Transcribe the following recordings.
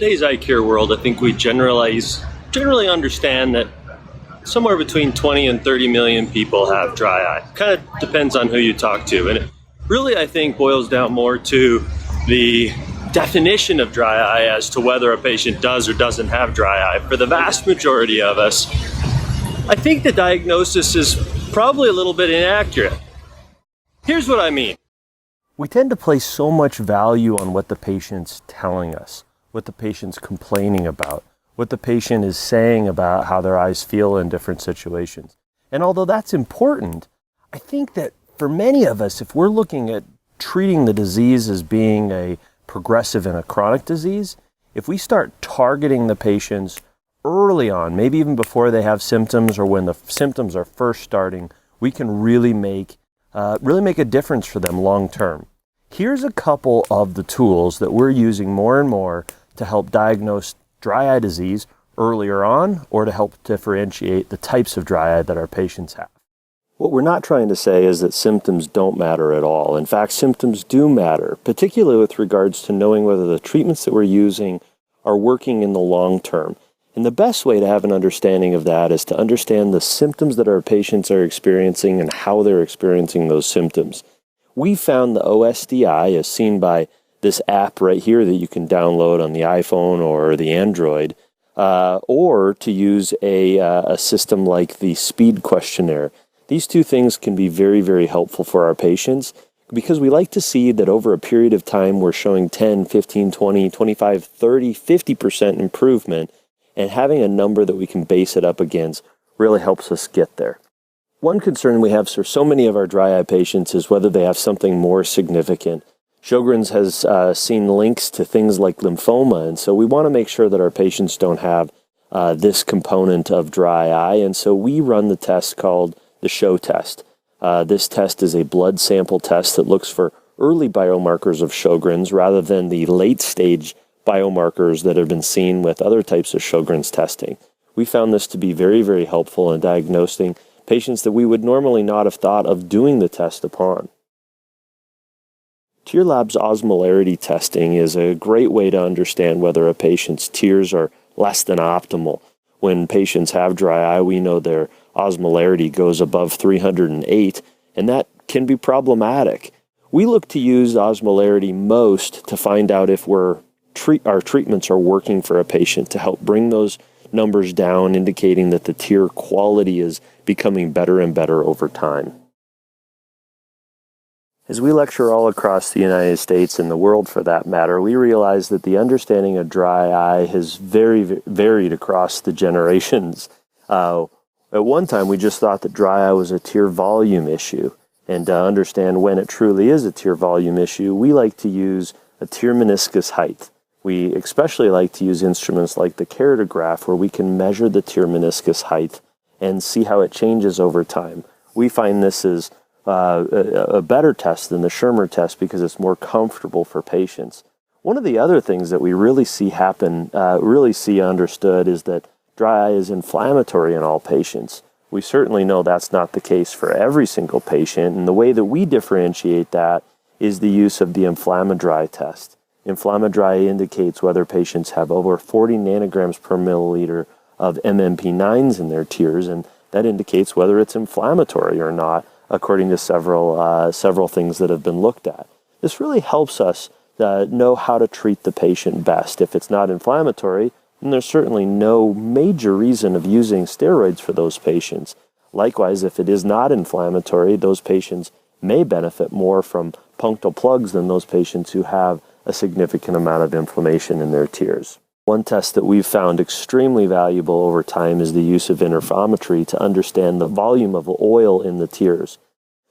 today's eye care world, I think we generally understand that somewhere between 20 and 30 million people have dry eye. Kind of depends on who you talk to. And it really, I think, boils down more to the definition of dry eye as to whether a patient does or doesn't have dry eye. For the vast majority of us, I think the diagnosis is probably a little bit inaccurate. Here's what I mean. We tend to place so much value on what the patient's telling us, what the patient's complaining about, what the patient is saying about how their eyes feel in different situations. And although that's important, I think that for many of us, if we're looking at treating the disease as being a progressive and a chronic disease, if we start targeting the patients early on, maybe even before they have symptoms or when the symptoms are first starting, we can really make a difference for them long term. Here's a couple of the tools that we're using more and more to help diagnose dry eye disease earlier on or to help differentiate the types of dry eye that our patients have. What we're not trying to say is that symptoms don't matter at all. In fact, symptoms do matter, particularly with regards to knowing whether the treatments that we're using are working in the long term. And the best way to have an understanding of that is to understand the symptoms that our patients are experiencing and how they're experiencing those symptoms. We found the OSDI, as seen by this app right here that you can download on the iPhone or the Android, or to use a system like the speed questionnaire. These two things can be very, very helpful for our patients because we like to see that over a period of time we're showing 10, 15, 20, 25, 30, 50% improvement, and having a number that we can base it up against really helps us get there. One concern we have for so many of our dry eye patients is whether they have something more significant. Sjogren's has seen links to things like lymphoma, and so we want to make sure that our patients don't have this component of dry eye, and so we run the test called the SHOW test. This test is a blood sample test that looks for early biomarkers of Sjogren's rather than the late-stage biomarkers that have been seen with other types of Sjogren's testing. We found this to be very, very helpful in diagnosing patients that we would normally not have thought of doing the test upon. Tear labs osmolarity testing is a great way to understand whether a patient's tears are less than optimal. When patients have dry eye, we know their osmolarity goes above 308, and that can be problematic. We look to use osmolarity most to find out if our treatments are working for a patient to help bring those numbers down, indicating that the tear quality is becoming better and better over time. As we lecture all across the United States and the world for that matter, we realize that the understanding of dry eye has very varied across the generations. At one time, we just thought that dry eye was a tear volume issue. And to understand when it truly is a tear volume issue, we like to use a tear meniscus height. We especially like to use instruments like the keratograph, where we can measure the tear meniscus height and see how it changes over time. We find this is a better test than the Schirmer test because it's more comfortable for patients. One of the other things that we really see happen, understood, is that dry eye is inflammatory in all patients. We certainly know that's not the case for every single patient, and the way that we differentiate that is the use of the Inflamadry test. Inflamadry indicates whether patients have over 40 nanograms per milliliter of MMP9s in their tears, and that indicates whether it's inflammatory or not, according to several things that have been looked at. This really helps us know how to treat the patient best. If it's not inflammatory, then there's certainly no major reason of using steroids for those patients. Likewise, if it is not inflammatory, those patients may benefit more from punctal plugs than those patients who have a significant amount of inflammation in their tears. One test that we've found extremely valuable over time is the use of interferometry to understand the volume of oil in the tears.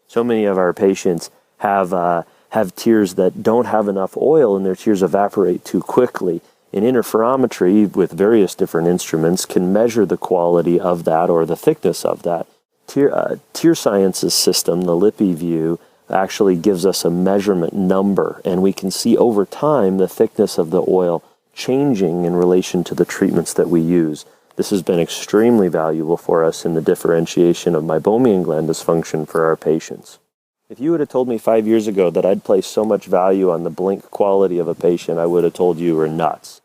So many of our patients have tears that don't have enough oil and their tears evaporate too quickly. And interferometry with various different instruments can measure the quality of that or the thickness of that. Tear Science's system, the LipiView, actually gives us a measurement number, and we can see over time the thickness of the oil changing in relation to the treatments that we use. This has been extremely valuable for us in the differentiation of meibomian gland dysfunction for our patients. If you would have told me 5 years ago that I'd place so much value on the blink quality of a patient, I would have told you were nuts.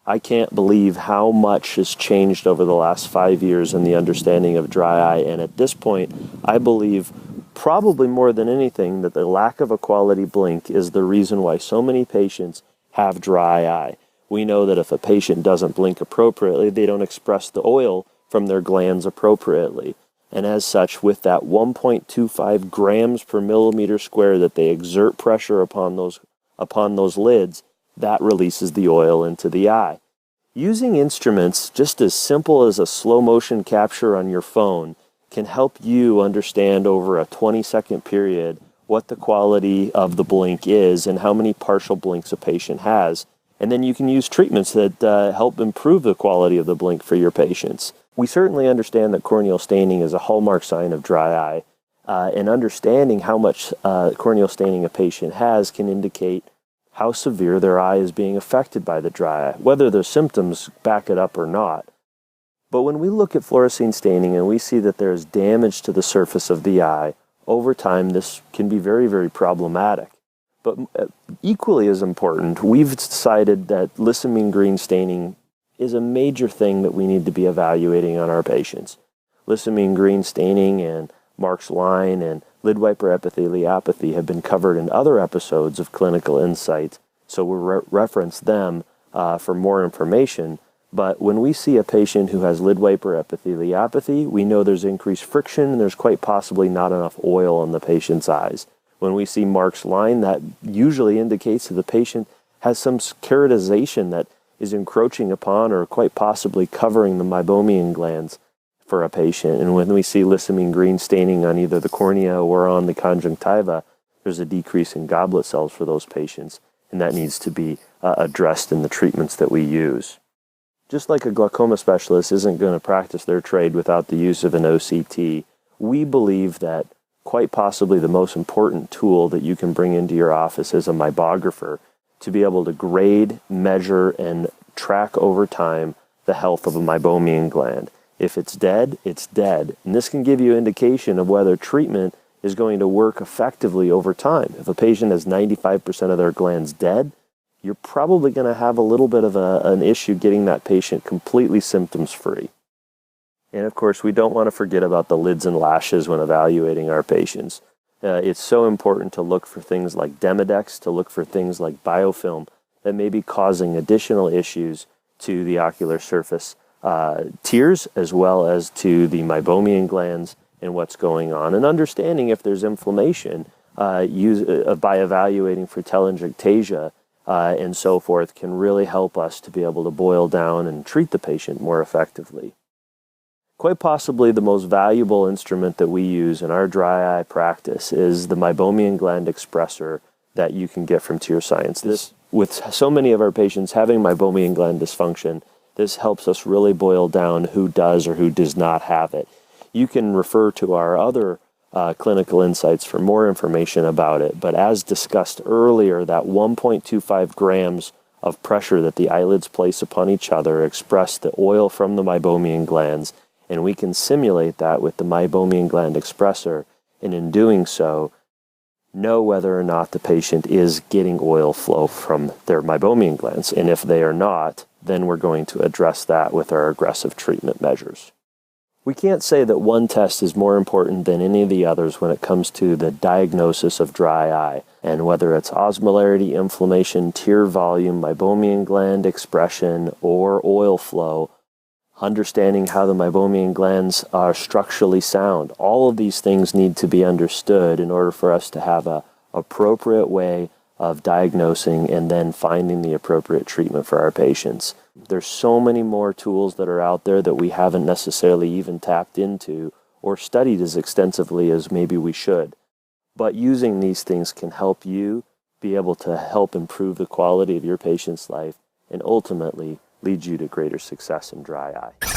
I can't believe how much has changed over the last 5 years in the understanding of dry eye. And at this point, I believe probably more than anything that the lack of a quality blink is the reason why so many patients have dry eye. We know that if a patient doesn't blink appropriately, they don't express the oil from their glands appropriately. And as such, with that 1.25 grams per millimeter square that they exert pressure upon those lids, that releases the oil into the eye. Using instruments just as simple as a slow motion capture on your phone can help you understand over a 20-second period what the quality of the blink is and how many partial blinks a patient has. And then you can use treatments that help improve the quality of the blink for your patients. We certainly understand that corneal staining is a hallmark sign of dry eye, and understanding how much corneal staining a patient has can indicate how severe their eye is being affected by the dry eye, whether their symptoms back it up or not. But when we look at fluorescein staining and we see that there is damage to the surface of the eye, over time this can be very, very problematic. But equally as important, we've decided that lissamine green staining is a major thing that we need to be evaluating on our patients. Lissamine green staining and Mark's line and lid wiper epitheliopathy have been covered in other episodes of Clinical Insights, so we'll reference them for more information. But when we see a patient who has lid wiper epitheliopathy, we know there's increased friction and there's quite possibly not enough oil in the patient's eyes. When we see Mark's line, that usually indicates that the patient has some keratization that is encroaching upon or quite possibly covering the meibomian glands for a patient. And when we see lissamine green staining on either the cornea or on the conjunctiva, there's a decrease in goblet cells for those patients, and that needs to be addressed in the treatments that we use. Just like a glaucoma specialist isn't going to practice their trade without the use of an OCT, we believe that quite possibly the most important tool that you can bring into your office is a meibographer to be able to grade, measure, and track over time the health of a meibomian gland. If it's dead, it's dead. And this can give you an indication of whether treatment is going to work effectively over time. If a patient has 95% of their glands dead, you're probably going to have a little bit of an issue getting that patient completely symptoms-free. And of course, we don't want to forget about the lids and lashes when evaluating our patients. It's so important to look for things like Demodex, to look for things like biofilm that may be causing additional issues to the ocular surface tears, as well as to the meibomian glands and what's going on. And understanding if there's inflammation by evaluating for telangiectasia and so forth can really help us to be able to boil down and treat the patient more effectively. Quite possibly the most valuable instrument that we use in our dry eye practice is the meibomian gland expressor that you can get from Tear Science. With so many of our patients having meibomian gland dysfunction, this helps us really boil down who does or who does not have it. You can refer to our other Clinical Insights for more information about it, but as discussed earlier, that 1.25 grams of pressure that the eyelids place upon each other express the oil from the meibomian glands, and we can simulate that with the meibomian gland expressor, and in doing so, know whether or not the patient is getting oil flow from their meibomian glands. And if they are not, then we're going to address that with our aggressive treatment measures. We can't say that one test is more important than any of the others when it comes to the diagnosis of dry eye, and whether it's osmolarity, inflammation, tear volume, meibomian gland expression, or oil flow, understanding how the meibomian glands are structurally sound. All of these things need to be understood in order for us to have an appropriate way of diagnosing and then finding the appropriate treatment for our patients. There's so many more tools that are out there that we haven't necessarily even tapped into or studied as extensively as maybe we should. But using these things can help you be able to help improve the quality of your patient's life and ultimately lead you to greater success in dry eye.